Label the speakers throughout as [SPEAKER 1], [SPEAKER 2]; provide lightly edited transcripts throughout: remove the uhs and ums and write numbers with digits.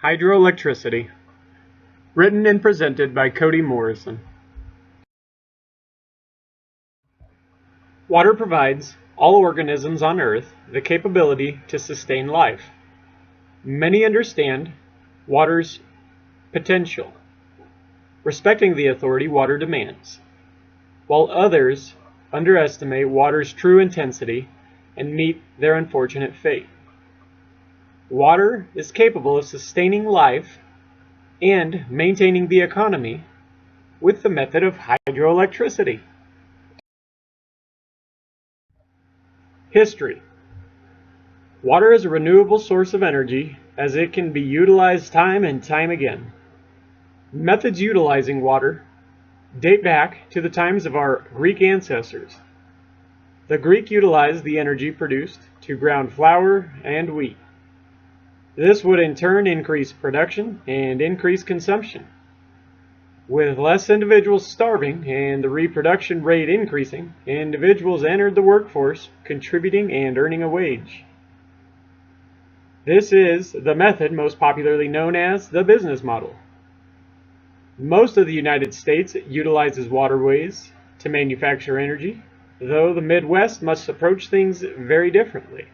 [SPEAKER 1] Hydroelectricity, written and presented by Cody Morrison. Water provides all organisms on Earth the capability to sustain life. Many understand water's potential, respecting the authority water demands, while others underestimate water's true intensity and meet their unfortunate fate. Water is capable of sustaining life and maintaining the economy with the method of hydroelectricity. History. Water is a renewable source of energy as it can be utilized time and time again. Methods utilizing water date back to the times of our Greek ancestors. The Greek utilized the energy produced to ground flour and wheat. This would in turn increase production and increase consumption. With less individuals starving and the reproduction rate increasing, individuals entered the workforce, contributing and earning a wage. This is the method most popularly known as the business model. Most of the United States utilizes waterways to manufacture energy, though the Midwest must approach things very differently,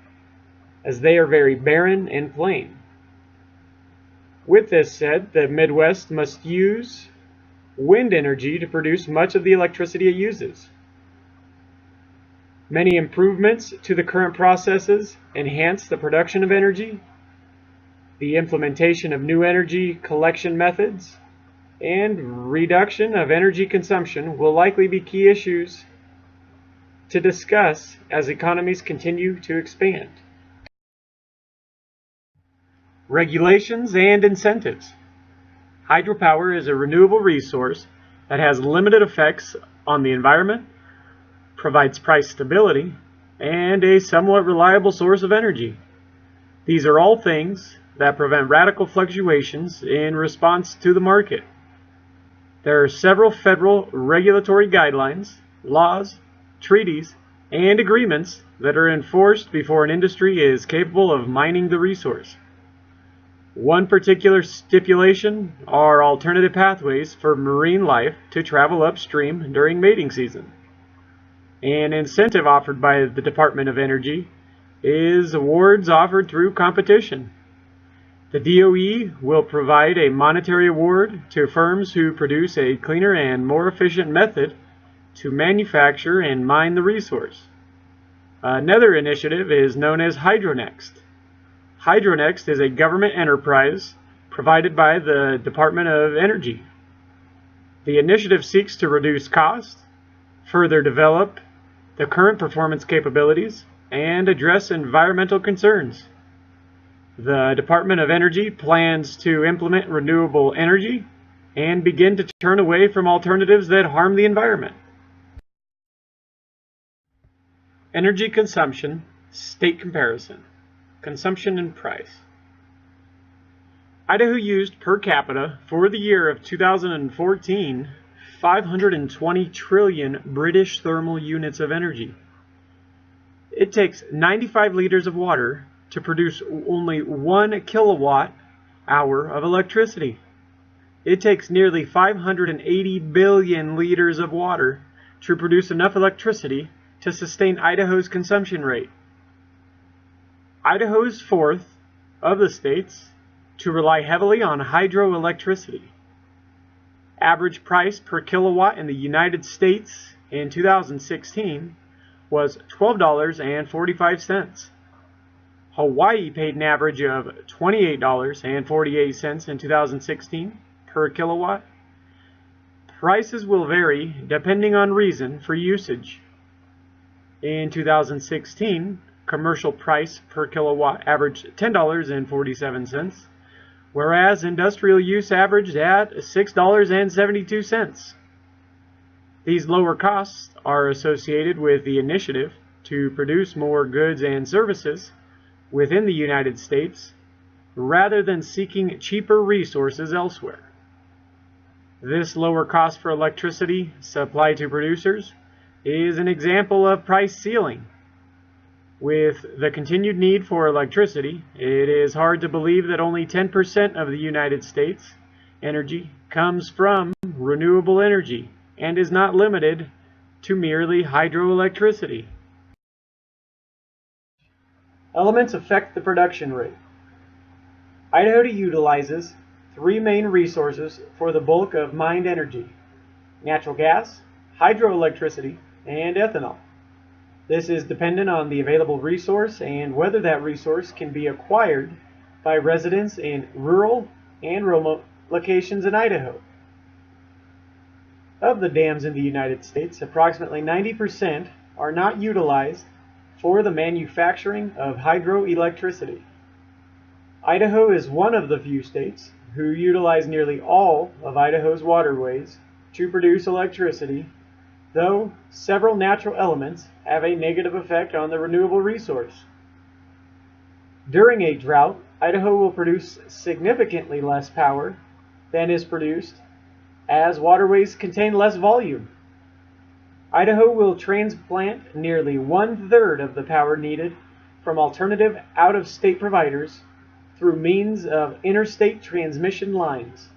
[SPEAKER 1] as they are very barren and plain. With this said, the Midwest must use wind energy to produce much of the electricity it uses. Many improvements to the current processes enhance the production of energy, the implementation of new energy collection methods, and reduction of energy consumption will likely be key issues to discuss as economies continue to expand. Regulations and incentives. Hydropower is a renewable resource that has limited effects on the environment, provides price stability, and a somewhat reliable source of energy. These are all things that prevent radical fluctuations in response to the market. There are several federal regulatory guidelines, laws, treaties, and agreements that are enforced before an industry is capable of mining the resource. One particular stipulation are alternative pathways for marine life to travel upstream during mating season. An incentive offered by the Department of Energy is awards offered through competition. The DOE will provide a monetary award to firms who produce a cleaner and more efficient method to manufacture and mine the resource. Another initiative is known as HydroNext. HydroNext is a government enterprise provided by the Department of Energy. The initiative seeks to reduce costs, further develop the current performance capabilities, and address environmental concerns. The Department of Energy plans to implement renewable energy and begin to turn away from alternatives that harm the environment. Energy consumption, state comparison. Consumption and price. Idaho used per capita for the year of 2014 520 trillion British thermal units of energy. It takes 95 liters of water to produce only 1 kilowatt hour of electricity. It takes nearly 580 billion liters of water to produce enough electricity to sustain Idaho's consumption rate. Idaho is fourth of the states to rely heavily on hydroelectricity. Average price per kilowatt in the United States in 2016 was $12.45. Hawaii paid an average of $28.48 in 2016 per kilowatt. Prices will vary depending on reason for usage. In 2016, commercial price per kilowatt averaged $10.47, whereas industrial use averaged at $6.72. These lower costs are associated with the initiative to produce more goods and services within the United States rather than seeking cheaper resources elsewhere. This lower cost for electricity supplied to producers is an example of price ceiling. With the continued need for electricity, it is hard to believe that only 10% of the United States energy comes from renewable energy and is not limited to merely hydroelectricity. Elements affect the production rate. Idaho utilizes three main resources for the bulk of mined energy: natural gas, hydroelectricity, and ethanol. This is dependent on the available resource and whether that resource can be acquired by residents in rural and remote locations in Idaho. Of the dams in the United States, approximately 90% are not utilized for the manufacturing of hydroelectricity. Idaho is one of the few states who utilize nearly all of Idaho's waterways to produce electricity, though several natural elements have a negative effect on the renewable resource. During a drought, Idaho will produce significantly less power than is produced, as waterways contain less volume. Idaho will transplant nearly 1/3 of the power needed from alternative out-of-state providers through means of interstate transmission lines.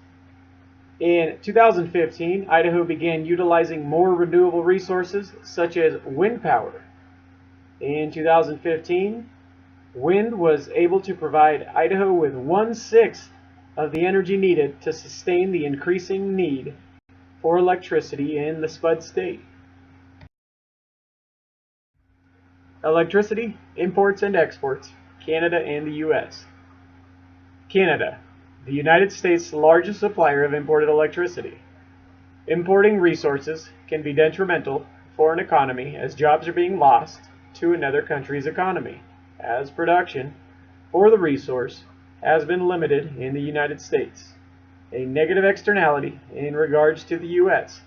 [SPEAKER 1] In 2015, Idaho began utilizing more renewable resources such as wind power. In 2015, wind was able to provide Idaho with 1/6 of the energy needed to sustain the increasing need for electricity in the Spud State. Electricity, imports and exports, Canada and the U.S. Canada, the United States' largest supplier of imported electricity. Importing resources can be detrimental for an economy as jobs are being lost to another country's economy, as production for the resource has been limited in the United States, a negative externality in regards to the U.S.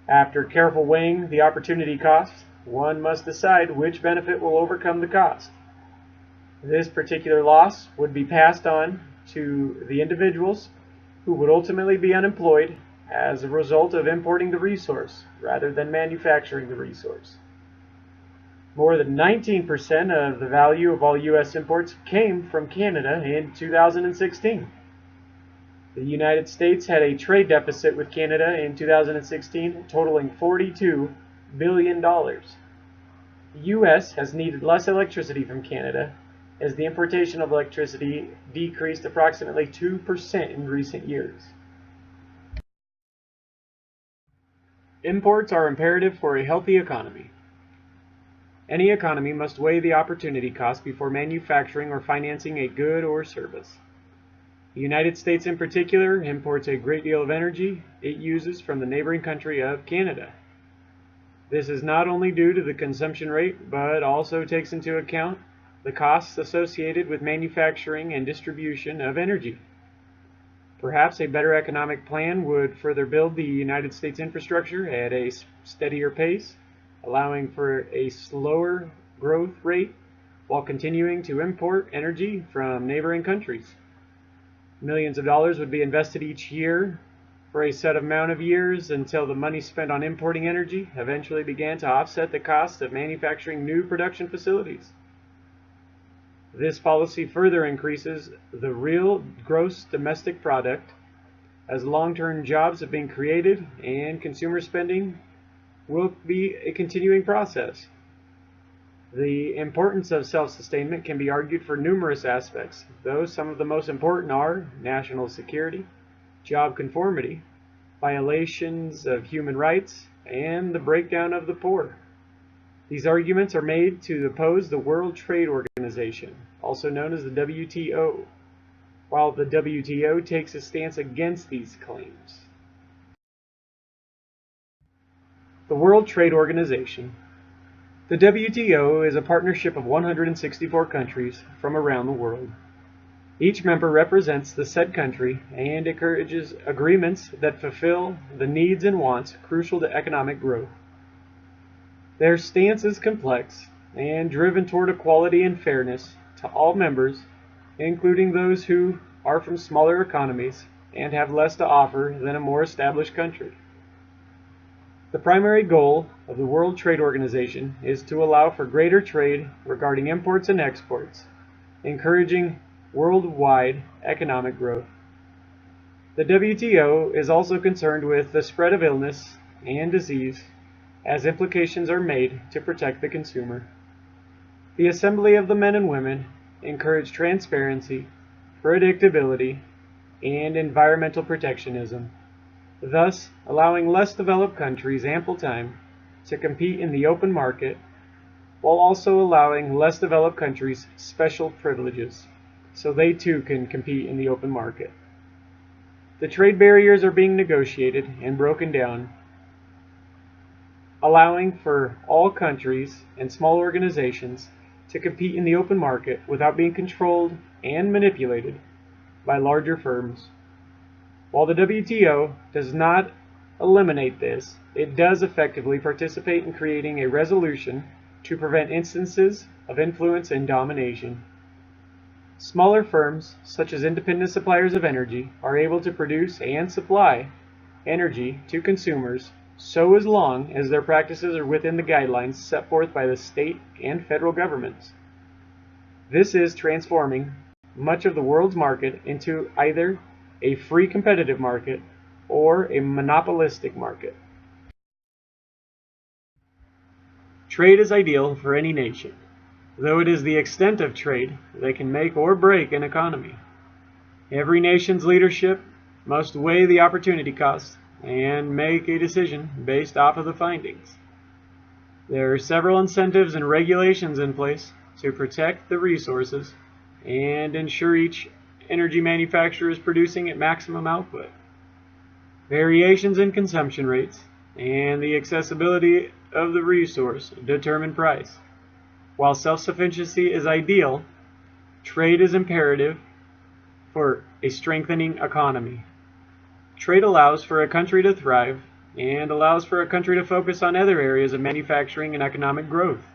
[SPEAKER 1] After careful weighing the opportunity costs, one must decide which benefit will overcome the cost. This particular loss would be passed on to the individuals who would ultimately be unemployed as a result of importing the resource rather than manufacturing the resource. More than 19% of the value of all U.S. imports came from Canada in 2016. The United States had a trade deficit with Canada in 2016 totaling $42 billion. The U.S. has needed less electricity from Canada as the importation of electricity decreased approximately 2% in recent years. Imports are imperative for a healthy economy. Any economy must weigh the opportunity cost before manufacturing or financing a good or service. The United States in particular imports a great deal of energy it uses from the neighboring country of Canada. This is not only due to the consumption rate, but also takes into account the costs associated with manufacturing and distribution of energy. Perhaps a better economic plan would further build the United States infrastructure at a steadier pace, allowing for a slower growth rate while continuing to import energy from neighboring countries. Millions of dollars would be invested each year for a set amount of years until the money spent on importing energy eventually began to offset the cost of manufacturing new production facilities. This policy further increases the real gross domestic product as long-term jobs have been created and consumer spending will be a continuing process. The importance of self-sustainment can be argued for numerous aspects, though some of the most important are national security, job conformity, violations of human rights, and the breakdown of the poor. These arguments are made to oppose the World Trade Organization, also known as the WTO, while the WTO takes a stance against these claims. The World Trade Organization. The WTO is a partnership of 164 countries from around the world. Each member represents the said country and encourages agreements that fulfill the needs and wants crucial to economic growth. Their stance is complex and driven toward equality and fairness to all members, including those who are from smaller economies and have less to offer than a more established country. The primary goal of the World Trade Organization is to allow for greater trade regarding imports and exports, encouraging worldwide economic growth. The WTO is also concerned with the spread of illness and disease, as implications are made to protect the consumer. The Assembly of the Men and Women encourage transparency, predictability, and environmental protectionism, thus allowing less developed countries ample time to compete in the open market, while also allowing less developed countries special privileges, so they too can compete in the open market. The trade barriers are being negotiated and broken down, allowing for all countries and small organizations to compete in the open market without being controlled and manipulated by larger firms. While the WTO does not eliminate this, it does effectively participate in creating a resolution to prevent instances of influence and domination. Smaller firms, such as independent suppliers of energy, are able to produce and supply energy to consumers so as long as their practices are within the guidelines set forth by the state and federal governments. This is transforming much of the world's market into either a free competitive market or a monopolistic market. Trade is ideal for any nation, though it is the extent of trade that can make or break an economy. Every nation's leadership must weigh the opportunity cost and make a decision based off of the findings. There are several incentives and regulations in place to protect the resources and ensure each energy manufacturer is producing at maximum output. Variations in consumption rates and the accessibility of the resource determine price. While self-sufficiency is ideal, trade is imperative for a strengthening economy. Trade allows for a country to thrive and allows for a country to focus on other areas of manufacturing and economic growth.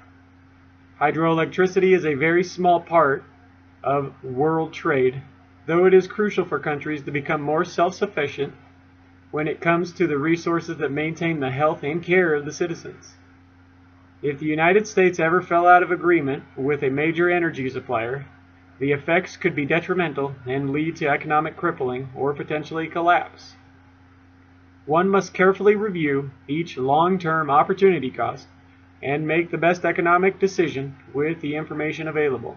[SPEAKER 1] Hydroelectricity is a very small part of world trade, though it is crucial for countries to become more self-sufficient when it comes to the resources that maintain the health and care of the citizens. If the United States ever fell out of agreement with a major energy supplier, the effects could be detrimental and lead to economic crippling or potentially collapse. One must carefully review each long-term opportunity cost and make the best economic decision with the information available.